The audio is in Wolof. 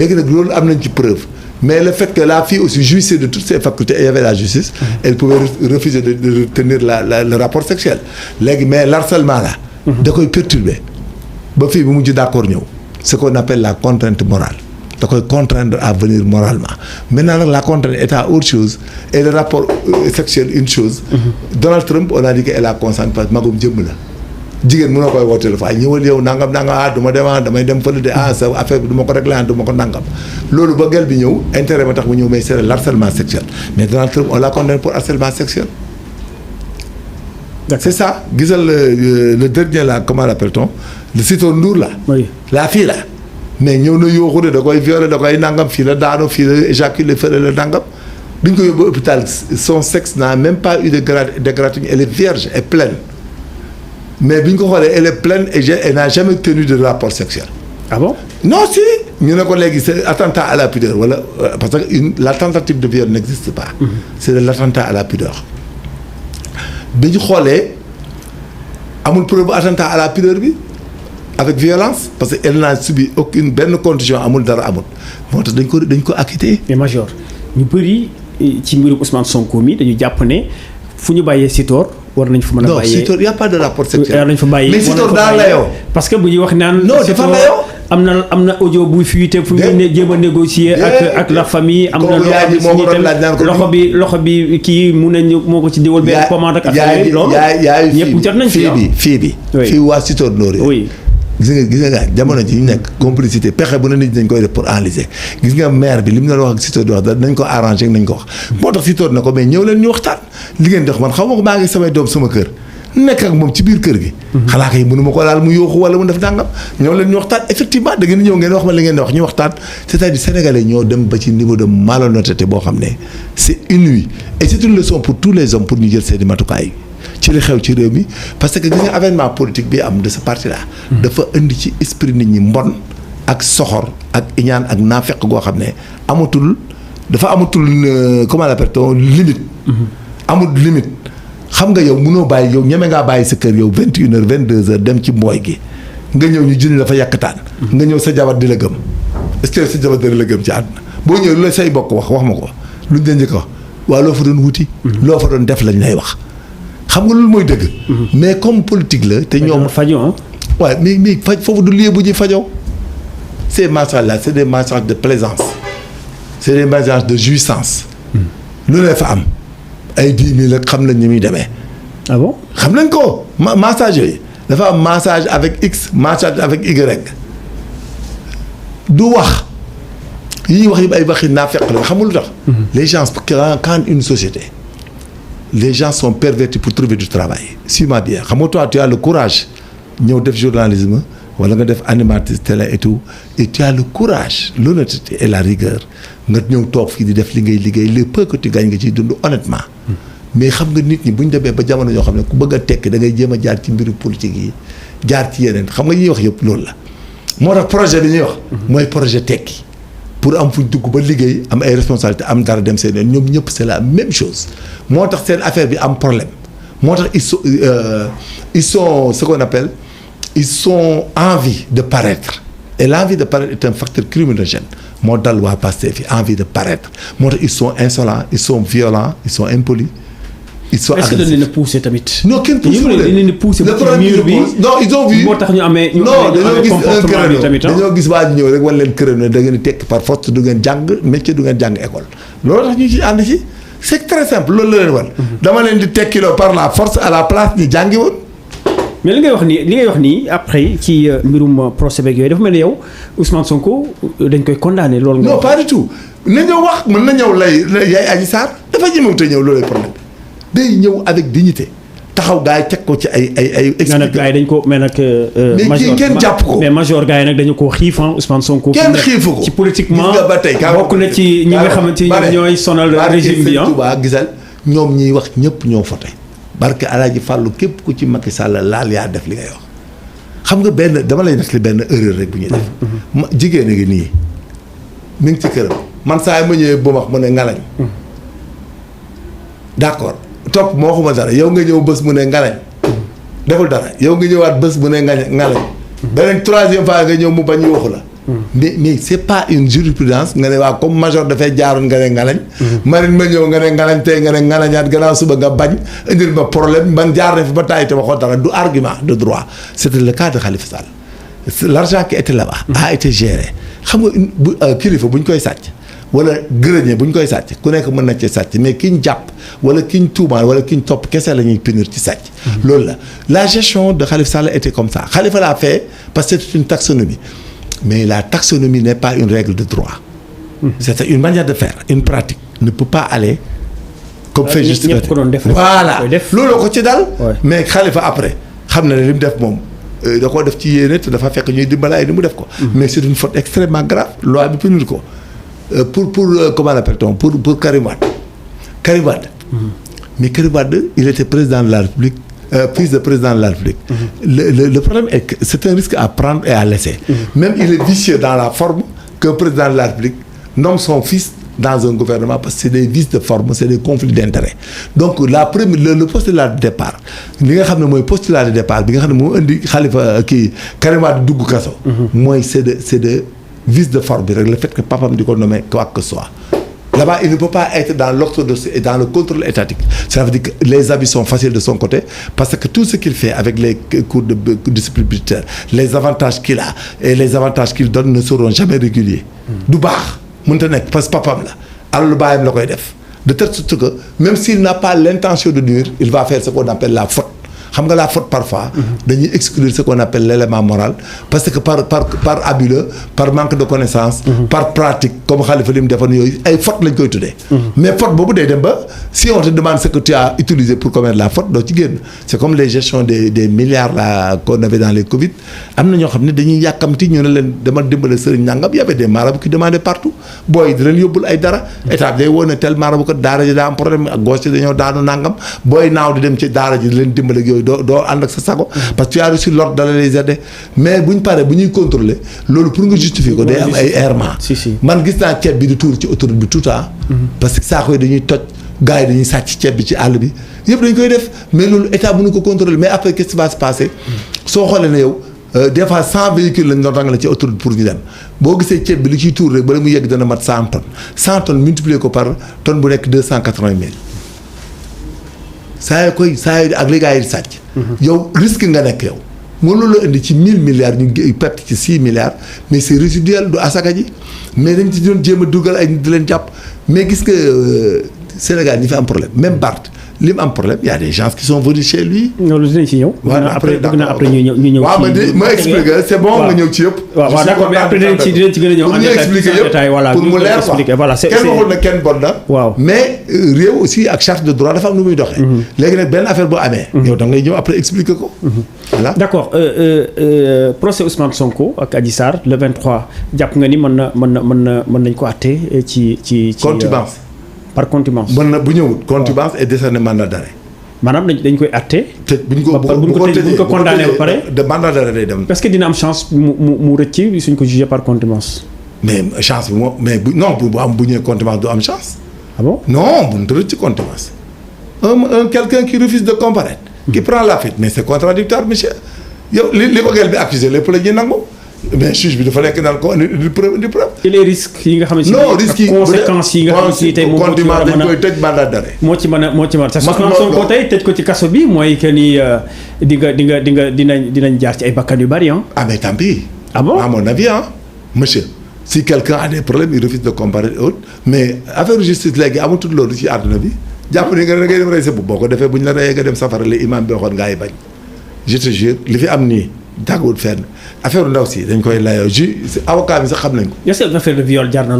léegi nag loolu am nañ ci preuve mais le fait que la fille aussi jouissait de toutes ses facultés et il y avait la justice elle pouvait refuser de tenir le rapport sexuel léegi mais l'harcèlement là da koy perturber ba fii bu mujj d'accord ñëw ce qu'on appelle la contrainte morale da koy contraindre à venir moralement maintenant nag la contrainte est à autre chose et le rapport sexuel une chose Donald Trump on a dit que elle a consenti parce que magum jëmm la jigéen mënoo koy wooteel fa ñëwal yow nangam du ma dem damay dem fële de sa affaire bi du ma ko réglé du ma ko nangam loolu ba gel bi ñëw intérêt ma tax mu ñëw mais c'est l'harcèlement sexuel mais Donald Trump on l'a condamné pour harcèlement sexuel. C'est ça gisal le dernier là comment l'appelle-t-on le Sitor Ndour là. Oui. La fille là mais ñëw na yooxu de da koy violer da koy nangam fii la daanu fii la éjaculé fële la nangam bi ñu ko yóbbu hôpital son sexe n'a même pas eu de d'égratignure elle est vierge et pleine. mais bi ñu ko xoolee elle est pleine et elle n'a jamais tenu de rapport sexuel. Ah bon? Non si ñu ne ko léegi c'est attentat à la pudeur wala parce que la tentative de viol n'existe pas. C'est de l'attentat à la pudeur. bi ñu xoolee amul preuve attentat à la pudeur bi avec violence parce que elle n'a subi aucune benn condition amul dara amul moo tax dañ ko acquitté. mais major ñu bëri ci mbirum Ousmane Sonko mi dañu jàpp ne fu ñu bàyyee Sitor. war nañ fa mën a bàyyee non Sitor y a pas de rapport sexuel. war nañ fa bàyyee mais Sitor daa layoo. parce que bu ñuy wax naan. non dafa layoo. am na audio buy fuité fu ñu jéem a négocier ak la famille. am na loxo bi kii mun nañu moo ko ci diwal. benn commande ak affaire yi loolu ñëpp jot nañ fii bi waa Sitor Ndour yi. gis nga jamono ji ñu nekk complicité pexe bu ne nit dañ koy def pour enliser gis nga maire bi li mu doon wax ak Sitor di wax nañ ko arrangé nañ ko wax moo tax Sitor na ko mais ñëw leen ñu waxtaan li ngeen dox man xaw ma ko maa ngi samay doom sama kër nekk ak moom ci biir kër gi xanaa kay mënu ma ko laal mu yooxu wala mu def dàngam ñëw leen ñu waxtaan effectivement da ngeen ñëw ngeen wax ma li ngeen di wax ñu waxtaan c'est-à-dire sénégalais ñoo dem ba ci niveau de malhonnêteté boo xam ne c'est inouï et c'est une leçon pour tous les hommes pour ñu jël seeni matukaay ci li xew ci réew mi parce que gis nga avènement politique bi am de ce parti là dafa indi ci esprit nit ñi mbon ak soxor ak iñaan ak naafeq goo xam ne dafa amatul comment l'appelle-t-on limite amul limite xam nga yow mënoo bàyyi yow ñeme ngaa bàyyi sa kër yow 21h 22h dem ci mbooy gi nga ñëw ñu jënd dafa yàkkataan nga ñëw sa jabar di la gëm est-ce que sa jabar dina la gëm ci àdduna boo ñëwee lu la say bokk wax ma ko luñ la njëkk a wax waa loo fa doon wuti loo fa doon def lañ lay wax xam nga loolu mooy dëgg. mais comme politique la te ñoom. fajoo waaw mais faj foofu du lieu bu ñuy fajoo. ces messages là c'est des messages de plaisance c'est des messages de jouissance. lu ne fa am ay 10 000 ak xam nañ ni muy demee. ah bon xam nañ ko massage yooyu dafa am massage avec X massage avec Y. du wax yi ñuy wax yëpp ay waxi naafeq la xam nga lu tax. les gens quand une société. les gens sont pervertis pour trouver du travail suis-moi bien xam nga toi tu as le courage ñëw def journalisme wala nga def animatrice télé et tout et tu as le courage l'honnêteté et la rigueur nga ñëw toog fii di def li ngay liggéey le peu que tu gagnes nga ciy dund honnêtement mais xam nga nit ñi bu ñu demee ba jamono yoo xam ne ku bëgg a tekki da ngay jéem a jaar ci mbiru politique yi jaar ci yeneen xam nga ñuy wax yëpp loolu la moo tax projet bi ñuy wax mooy projet tekki pour am fuñ dugg ba liggéey am ay responsabilités am dara dem seen yoon ñoom ñëpp c'est la même chose moo tax seen affaire bi am problème moo tax ils sont ce qu'on appelle ils sont envie de paraître et l'envie de paraître est un facteur criminogène moo dal waa Pastef fi envie de paraître moo tax ils sont insolents ils sont violents ils sont impolis ils sont est-ce que dañ leen a poussé tamit. non kenn poussé wu leen dañ poussé ba ci mur bi non ils ont vu moo tax ñu amee non dañoo gis un créneau tamit dañoo gis waa ji ñëw rek wan leen créneau da ngeen di tekki par force du ngeen jàng métier du ngeen jàng école loolu tax ñu ci ànd ci c'est très simple loolu la leen wan dama leen di tekkiloo par la force à la place ñi jàngi woon mais li ngay wax nii après ci mbirum procès beeg yooyu dafa mel ni yow Ousmane Sonko dañ koy condamné loolu nga non pas du tout na ñëw wax mën na ñëw lay yaay Adji Sarr dafa ñëw te ñëw loolu problème day ñëw avec dignité taxaw gars yi teg ko ci ay expliqué gars yi dañ ko mais nag mais kii kenn jàpp ko mais major gars yi nag dañu ko xiifan Ousmane Sonko kenn xiifu ko ci politiquement ba tey bokk na ci ñi nga xamante ni ñooy sonal régime bi Touba gisal ñoom ñiy wax ñëpp ñoo fote barke Alaaji Fàllu képp ku ci Macky Sall laal yaa def li ngay wax xam nga benn dama lay nekk li benn erreur rek bu ñuy def jigéen a ngi nii mi ngi ci këram man saa yi ma ñëwee bu wax mu ne ngalañ d'accord topp moo xuma dara yow nga ñëw bés mu ne ngalañ deful dara yow nga ñëwaat bés mu ne ngalañ beneen troisième fois nga ñëw mu bañ yooxu la mais c'est pas une jurisprudence nga ne waa comme major dafay jaaroon nga ne ngalañ. marine ma ñëw nga ne ngalañ tey nga ne ngalañaat gannaaw suba nga bañ indil ma problème man jaar na fi ba taay te waxoo dara du argument de droit c'était le cas de Khalifa Sall. L'argent qui était là-bas a été géré xam nga bu kilifa bu ñu koy sàcc. wala grenier bu ñu koy sàcc ku nekk mën na ci sàcc mais ki ñu jàpp wala ki ñu tuumaal wala ki ñu topp kese la ñuy punir ci sàcc. loolu la gestion de Khalifa Sall était comme ça Khalifa l'a fait parce que c'est une taxonomie mais la taxonomie n'est pas une règle de droit. C'est une manière de faire une pratique ne peut pas aller. comme fait juste voilà loolu ko ci dal. mais Khalifa après xam na ne li mu def moom. da koo def ci yéene te dafa fekk ñuy dimbali ay ni mu def ko. mais c'est une faute extrêmement grave loi bi punir ko. pour comment l'appelle-t-on pour Karim Wade. Mais Karim Wade il était président de la République fils de président de la République. Le problème est que c'est un risque à prendre et à laisser. Même il est vicieux dans la forme qu'un président de la République nomme son fils dans un gouvernement parce que c'est des vices de forme c'est des conflits d'intérêts. Donc le postulat de départ li nga xam ne mooy postulat de départ bi nga xam ne moo indi Karim Wade dugg kaso. mooy c'est de vice de forme bi rek le fait que papam di ko nommer quoi que ce soit là-bas il ne peut pas être dans l'orthodoxie et dans le contrôle étatique ça veut dire que les habits sont faciles de son côté parce que tout ce qu'il fait avec les cours de discipline budgétaire les avantages qu'il a et les avantages qu'il donne ne seront jamais réguliers du baax mënta nekk parce que papam la alalu baayam la koy def de telle sorte que même s'il n'a pas l'intention de nuire il va faire ce qu'on appelle la faute xam nga la faute parfois dañuy exclure ce qu'on appelle l'élément moral parce que par abus la par manque de connaissance par pratique comme Khalifa li mu defoon yooyu ay faute lañ koy tuddee mais faute boobu day dem ba si on te demande ce que tu as utilisé pour commettre la faute doo ci génn c'est comme les gestions des milliards là qu'on avait dans les Covid am na ñoo xam ne dañuy yàkkamti ñu ne leen dama dimbale sëriñ nangam y avait des marabouts qui demandaient partout booy di leen yóbbul ay dara état day woon ne tel marabout ko daara ji daa am problème ak gos ci dañoo daanu nangam booy naaw di dem ci daara ji di leen dimbale yooyu doo ànd ak sa sago parce que tu as reçu l'ordre d'aller les aider mais bu ñu paree bu ñuy contrôler loolu pour nga justifier ko day am ay errements man gis naa ceeb bi di tuur ci autoroute bi tout temps parce que saako yi dañuy toj gars yi dañuy sàcc ceeb bi ci àll bi yëpp dañ koy def mais loolu état mënu ko contrôler mais après qu'est-ce qui va se passer soo xoolee ne yow des fois 100 véhicules lañ doon rangale ci autoroute pour ñu dem boo gisee ceeb bi li ciy tuur rek bala mu yegg dana mat 100 tonnes 100 tonnes multiplier ko par tonne bu nekk 280 000 saa yoo ak li gars yi di sàcc. yow risque nga nekk yow. mënuloo la indi ci 1000 milliards ñu perte ci 6 milliards mais c'est résiduel du asaka ji mais dañ ci doon jéem a dugal ay nit di leen jàpp mais gis nga Sénégal ñi fi am problème même Barth li mu am problème y a des gens qui sont venus chez lui. loolu dinañ ci ñëw. waaw après bëgg naa après ñu ñëw. waaw ma expliquer c'est bon nga ñëw ci yëpp. waaw d'accord mais après dinañ ci gën a ñëw. pour ñu expliquer yëpp voilà pour mu leer quoi voilà c'est kenn waxul na kenn bon na. waaw mais réew aussi ak charte de droit dafa am nu muy doxee. léegi nag benn affaire boo amee. yow da ngay ñëw après expliquer ko. voilà d'accord procès Ousmane Sonko ak Adji Sarr le 23 jàpp nga ni mën nañ ko àtte ci. contumace. par contumace. mën na bu ñëwut contumace et décerné mandat d'arrêt. maanaam dañ koy àtte. te buñ ko condamné ba pare. de mandat d'arrêt day dem. est-ce que dina am chance mu rëcc suñ ko jugé par contumace. mais chance bi moom mais bu ñëwee contumace du am chance. ah bon non bu ñu rëcc contumace. quelqu'un qui refuse de comparaître. qui prend la fuite mais c'est contradictoire monsieur. yow li ko gel bi accusé lépp la ñuy nangu. mais juge bi dafa nekk naan ko di preuve. et les risques yi nga xam ne. non risques yi conséquences yi nga xam ne tey moom contumace dañ koy tëj mandat d'arrêt. moo ci mën a sax Ousmane Sonko tey tëj ko ci kaso bi mooy que ni dinañ jaar ci ay bakkan yu bari ah mais tant pis. ah bon à mon avis monsieur si quelqu'un a des problèmes il refuse de comparaître et autres mais affaire justice léegi amatul loolu ci àdduna bi jàpp ni nga da ngay dem rey sa bopp boo ko defee bu ñu la reyee nga dem safara li imam bi waxoon ngaa yi bañ je te jure li fi am nii jàgguwut fenn affaire ndaw si dañ koy layoo avocat bi sax xam nañ ko. est-ce que affaire de viol jar na